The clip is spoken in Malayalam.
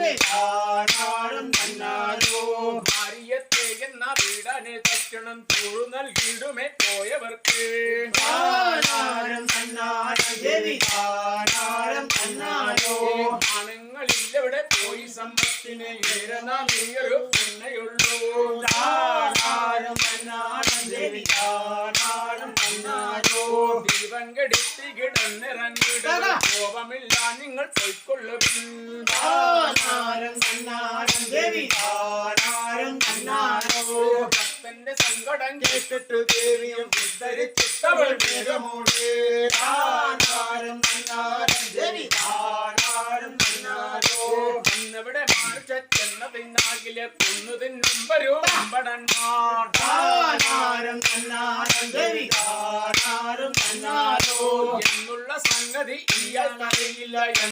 ദേവിതാനാരം തന്നാരോ ഭാര്യത്തെ എന്ന വീടനെ തക്ഷണം തോഴു നൽകിയിടുമേ പോയവർക്ക് താനാരം തന്നാരം ദേവിതാനാരം തന്നാരോ ആണുങ്ങളില്ലെവിടെ പോയി സമ്പത്തിനെ ഏറനാ നീയൊരു പിന്നെയുള്ളൂ താനാരം തന്നാരം ദേവിതാനാരം തന്നാരോ ദീപം കെടുത്തി കിടന്നിറങ്ങിയിട കോപമില്ല നിങ്ങൾ പൊയ്ക്കൊള്ളുവിൻ താനാരം തന്നാരം ദേവിതാനാരം തന്നാരോ ഭക്തന്റെ സങ്കടം കേട്ടിട്ടു ദേവിയും ഉദ്ധരിച്ചിട്ടവൾ വേഗമോട് താനാരം തന്നാരം ദേവിതാനാരം തന്നാരോ അന്നിവിടെ മാർച്ചെന്നതിനാകിലെ കൊന്നു തിന്നും വരൂ അമ്പടന്മാർ താനാരം തന്നാരം ദേവിതാനാരം തന്നാരോ എന്നുള്ള സംഗതി ഇയാൾക്കറിയില്ല.